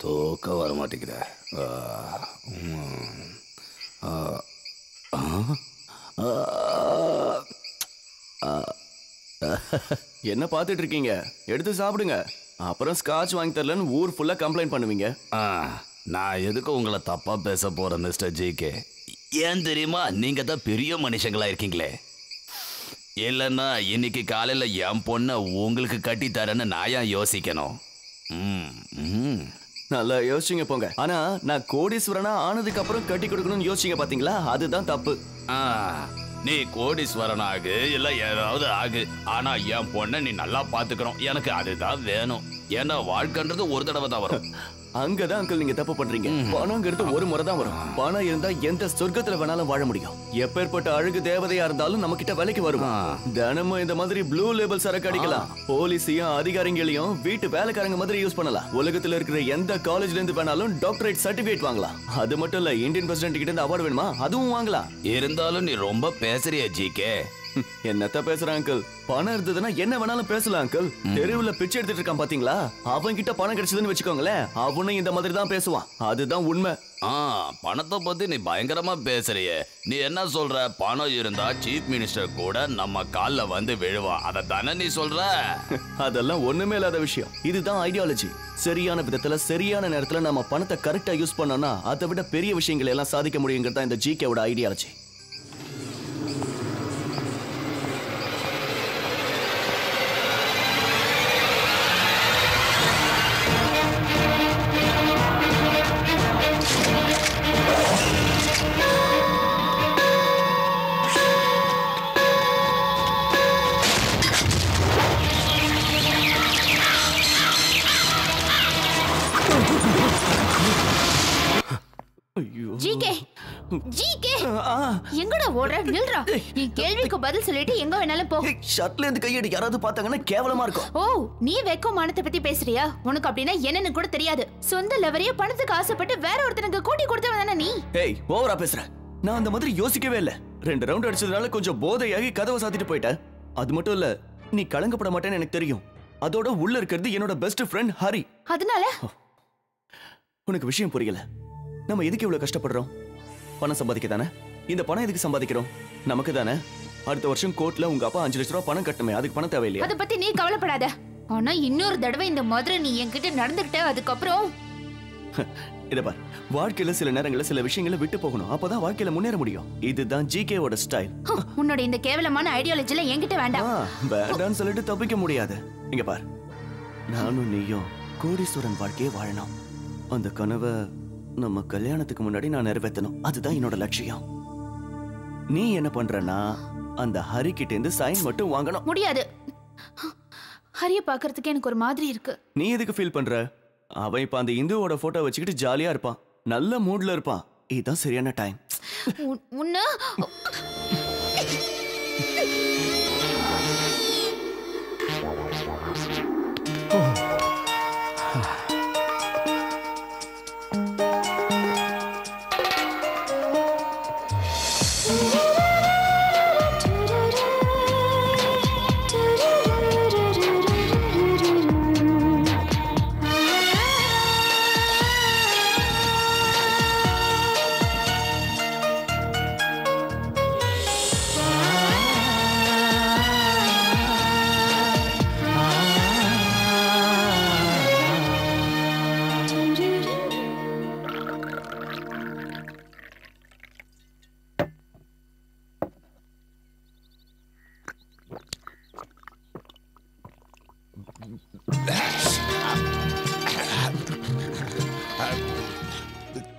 தூக்கம் வர மாட்டேங்குத. என்ன பார்த்துட்டு இருக்கீங்க? எடுத்து சாப்பிடுங்க. அப்புறம் ஸ்காட்ச் வாங்கி தரலன்னு ஊர் ஃபுல்லா கம்ப்ளைண்ட் பண்ணுவீங்க. நான் எதுக்கு உங்களை தப்பா பேச போறேன் மிஸ்டர் ஜிகே? ஏன் தெரியுமா, நீங்க தான் பெரிய மனுஷங்களா இருக்கீங்களே. இல்லைன்னா இன்னைக்கு காலையில என் பொண்ணை உங்களுக்கு கட்டி தரேன்னு நான் ஏன் யோசிக்கணும்? நல்லா யோசிச்சுங்க போங்க. ஆனா நான் கோடீஸ்வரனா ஆனதுக்கு அப்புறம் கட்டி கொடுக்கணும்னு யோசிச்சுங்க பாத்தீங்களா? அதுதான் தப்பு. நீ கோடீஸ்வரன் ஆகு இல்ல ஏதாவது ஆகு, ஆனா என் பொண்ணை நீ நல்லா பாத்துக்கணும். எனக்கு அதுதான் வேணும். ஏன்னா வாழ்க்கைன்றது ஒரு தடவை தான் வரும். அங்கதான் அங்கிள் நீங்க தப்பு பண்றீங்க. பணங்கிறது ஒரு முறை தான் வரும். பணம் இருந்தா எந்த சொர்க்கத்துல வேணாலும் வாழ முடியும். எப்பேற்பட்ட அழகு தேவதையா இருந்தாலும் நம்ம கிட்ட வேலைக்கு வரும். தினமும் இந்த மாதிரி ப்ளூ லேபிள் சரக்கு அடிக்கலாம். போலீஸையும் அதிகாரிகளையும் வீட்டு வேலைக்காரங்க மாதிரி யூஸ் பண்ணலாம். உலகத்துல இருக்கிற எந்த காலேஜ்ல இருந்து வேணாலும் டாக்டரேட் சர்டிபிகேட் வாங்கலாம். அது மட்டும் இல்ல, இந்தியன் பிரசிடென்ட் கிட்ட இருந்து அவார்டு வேணுமா அதுவும் வாங்கலாம். இருந்தாலும் நீ ரொம்ப பேசுறிய ஜிகே. என்னத்த பேசுற அங்கிள்? பணம் இருந்ததுன்னா என்ன வேணாலும் பேசலாம் அங்கிள். தெருவுல பிச்சை எடுத்துட்டு இருக்கான் பாத்தீங்களா, அவன் கிட்ட பணம் கிடைச்சதுன்னு வச்சுக்கோங்களேன், அவனும் இந்த மாதிரி தான் பேசுவான். அதுதான் உண்மை. பணத்தை பத்தி நீ பயங்கரமா பேசுறிய. நீ என்ன சொல்ற? பணம் இருந்தா சீஃப் மினிஸ்டர் கூட நம்ம கால்ல வந்து விழுவான். அதை தானே நீ சொல்ற? அதெல்லாம் ஒண்ணுமே இல்லாத விஷயம். இதுதான் ஐடியாலஜி. சரியான விதத்துல சரியான நேரத்துல நம்ம பணத்தை கரெக்டா யூஸ் பண்ணோம்னா அதை விட பெரிய விஷயங்களை எல்லாம் சாதிக்க முடியுங்கிறது தான் இந்த ஜிகேவோட ஐடியாலஜி. ஜிகே, ஜிகே, எங்கடா ஓடுற? நில்றா. நீ கேள்விக்கு பதில் சொல்லிட்டு எங்க வேணாலும் போ. ஷர்ட்ல இருந்து கையெடு யாராவது பார்த்தாங்கன்னா கேவலமா இருக்கும். ஓ, நீ வெக்கமானத்தை பத்தி பேசுறியா? உனக்கு அப்படின்னா என்னன்னு கூட தெரியாது. சொந்த லவரையே பணத்துக்கு ஆசைப்பட்டு வேற ஒருத்தனுக்கு கூட்டி கொடுத்தவன் தானே நீ. ஏய், ஓவரா பேசுற. நான் அந்த மாதிரி யோசிக்கவே இல்ல. 2 ரவுண்ட் அடிச்சதுனால கொஞ்சம் போதையாகி கதவை சாத்திட்டு போயிட்டேன். அது மட்டும் இல்ல, நீ கலங்கப்பட மாட்டேன்னு எனக்கு தெரியும். அதோட உள்ள இருக்கிறது என்னோட பெஸ்ட் ஃப்ரெண்ட் ஹரி. அதனால உனக்கு விஷயம் புரியல. நம்ம எதுக்கு இவ்வளவு கஷ்டப்படுறோம்? பணம் சம்பாதிக்க தானே. இந்த பணம் எதுக்கு சம்பாதிக்கிறோம்? நமக்கு தானே. அடுத்த வருஷம் கோர்ட்ல உங்க அப்பா 5 லட்சம் ரூபாய் பணம் கட்டணுமே, அதுக்கு பணம் தேவையில்லையா? அத பத்தி நீ கவலைப்படாத. ஆனா இன்னொரு தடவை இந்த மாதிரி நீ என்கிட்ட நடந்துக்கிட்ட அதுக்கப்புறம் இத பார், வாழ்க்கையில சில நேரங்கள்ல சில விஷயங்களை விட்டு போகணும். அப்பதான் வாழ்க்கையில முன்னேற முடியும். இதுதான் ஜிகேவோட ஸ்டைல். உன்னோட இந்த கேவலமான ஐடியாலஜில என்கிட்ட வேண்டாம். வேண்டாம்னு சொல்லிட்டு தப்பிக்க முடியாது. இங்க பார், நானும் நீயும் கோடீஸ்வரன் வாழ்க்கையை வாழணும். அந்த கனவை நம்ம கல்யாணத்துக்கு முன்னாடி நான் நிறைவேற்றணும். அதுதான் என்னோட லட்சியம். நீ என்ன பண்றனா, அந்த ஹரி கிட்ட இருந்து சைன் மட்டும் வாங்கணும். முடியாது. ஹரிய பாக்குறதுக்கு எனக்கு ஒரு மாதிரி இருக்கு. நீ எதுக்கு ஃபீல் பண்ற? அவன் இப்ப அந்த இந்துவோட போட்டோ வச்சுக்கிட்டு ஜாலியா இருப்பான், நல்ல மூட்ல இருப்பான். இதுதான் சரியான டைம். உன்ன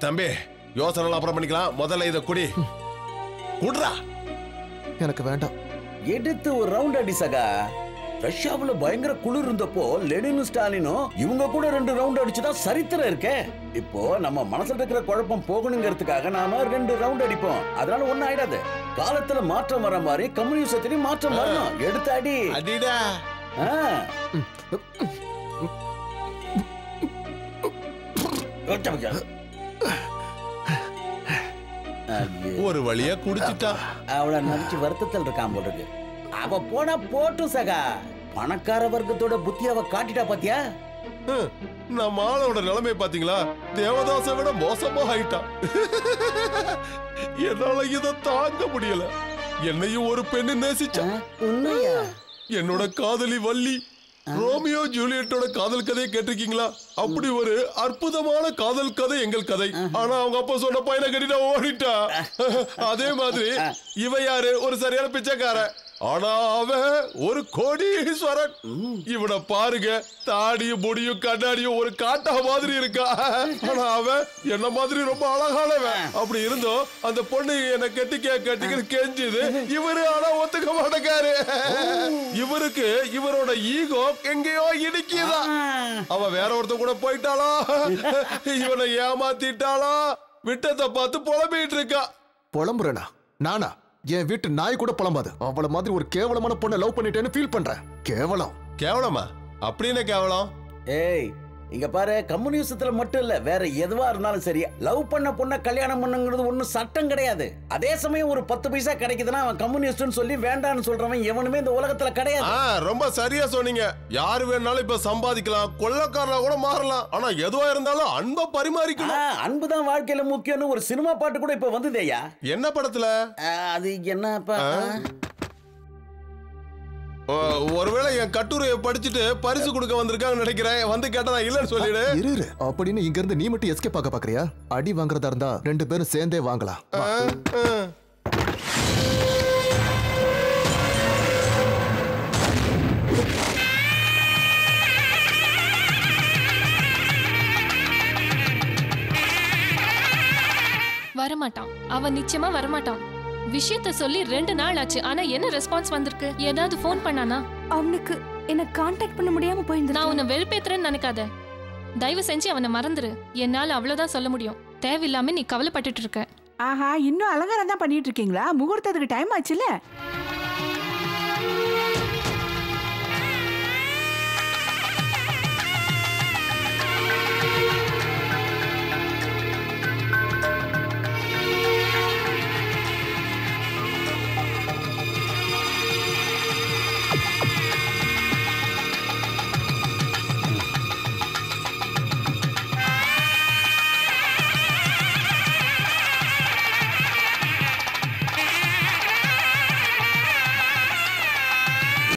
தம்பி, யோசனை அப்புறம் பண்ணிக்கலாம். முதல்ல இத குடி. குடுறா. எனக்கு வேண்டாம். எடுத்து ஒரு ரவுண்ட் அடி சகா. ரஷ்யாவுல பயங்கர குளிர் இருந்தப்போ லெனினும் ஸ்டாலினும் இவங்க கூட 2 ரவுண்ட் அடிச்சுதான் சரித்திரம் இருக்கே. இப்போ நம்ம மனசுல இருக்கிற குழப்பம் போகணுங்கிறதுக்காக நாம 2 ரவுண்ட் அடிப்போம். அதனால ஒண்ணும் ஆயிடாது. காலத்துல மாற்றம் வர மாதிரி கம்யூனிசத்திலையும் மாற்றம் வரணும். எடுத்து அடி. அடிடா. ஒரு வழியா குடிச்சிட்டா. அவளை நினைச்சு வருத்தத்தில் இருக்கான் போல இருக்கு. அவ போனா போட்டும் சகா. பணக்கார வர்க்கத்தோட புத்தி அவ காட்டிட்டா பாத்தியா? நம்ம ஆளோட நிலைமை பாத்தீங்களா? தேவதாசை விட மோசமா ஆயிட்டான். என்னால இத தாங்க முடியல. என்னையும் ஒரு பெண்ணு நேசிச்சா. உண்மையா? என்னோட காதலி வள்ளி. ரோமியோ ஜூலியட்டோட காதல் கதையை கேட்டிருக்கீங்களா? அப்படி ஒரு அற்புதமான காதல் கதை எங்கள் கதை. ஆனா அவங்க அப்பா சொன்ன பையனை கட்டிட்டு ஓடிட்டா. அதே மாதிரி இவ யாரு? ஒரு சரியான பிச்சைக்கார. ஆனா அவன் ஒரு கோடீஸ்வரன். இவனை பாருங்க, தாடியும் முடியும் கண்ணாடியும் ஒரு காட்டா மாதிரி இருக்கா. ஆனா அவன் என்ன மாதிரி ரொம்ப அழகானவன். அப்படி இருந்தோம் அந்த பொண்ணு என்ன கட்டிக்க கெஞ்சுது. இவரு ஆனா ஒத்துக்க மாட்டேங்காரு. இவருக்கு இவரோட ஈகோ எங்கேயோ இடிக்குதா. அவ வேற ஒருத்த கூட போயிட்டாளா, இவனை ஏமாத்திட்டாளா, விட்டத்தை பார்த்து புலம்பிட்டு இருக்கா. புலம்புறேனா? நானா? என் வீட்டு நாய் கூட புலம்பாது. அவள மாதிரி ஒரு கேவலமான பொண்ணை லவ் பண்ணிட்டேன்னு ஃபீல் பண்றேன். கேவலம். கேவலமா? அப்படின்னு கேவலம்? ஏய், இங்க பாரு, கம்யூனிசத்துல மட்டும் இல்ல, வேற எதுவா இருந்தாலும் சரி, லவ் பண்ண பொண்ண கல்யாணம் பண்ணுங்கிறது ஒண்ணும் சட்டம் கிடையாது. அதே சமயம் ஒரு 10 பைசா கிடைக்குதுன்னா அவன் கம்யூனிஸ்ட்னு சொல்லி வேண்டான்னு சொல்றவன் எவனுமே இந்த உலகத்துல கிடையாது. ரொம்ப சரியா சொன்னீங்க. யாரு வேணாலும் இப்ப சம்பாதிக்கலாம், கொள்ளக்காரனா கூட மாறலாம். ஆனா எதுவா இருந்தாலும் அன்பை பரிமாறிக்கணும். அன்புதான் வாழ்க்கையில முக்கியம்னு ஒரு சினிமா பாட்டு கூட இப்ப வந்ததேயா. என்ன படத்துல? அது என்னப்பா? ஒருவேளை என் கட்டுரையை படிச்சுட்டு பரிசு கொடுக்க வந்திருக்காங்க நினைக்கிறேன். வந்து கேட்டா இல்லன்னு சொல்லிடு. இரு அப்படின்னு இங்க இருந்து நீ மட்டும் எஸ்கேப் ஆக பாக்குறியா? அடி வாங்குறதா இருந்தா 2 பேரும் சேர்ந்தே வாங்கலாம். வரமாட்டான். அவன் நிச்சயமா வரமாட்டான். விஷயத்த சொல்லி 2 நாள் ஆச்சு. ஆனா என்ன ரெஸ்பான்ஸ் வந்திருக்கு? ஏதாவது ஃபோன் பண்ணானா? அவனுக்கு என்ன காண்டாக்ட் பண்ண முடியாம போயிருந்து. நான் உன்னை வெறுப்பேத்துறேன்னு நினைக்காத. தயவு செஞ்சு அவனை மறந்துரு. என்னால அவ்வளவுதான் சொல்ல முடியும். தேவையில்லாம நீ கவலைப்பட்டுட்டு இருக்க. ஆஹா, இன்னும் அலங்காரம் தான் பண்ணிட்டு இருக்கீங்களா? முகூர்த்தத்துக்கு டைம் ஆச்சுல.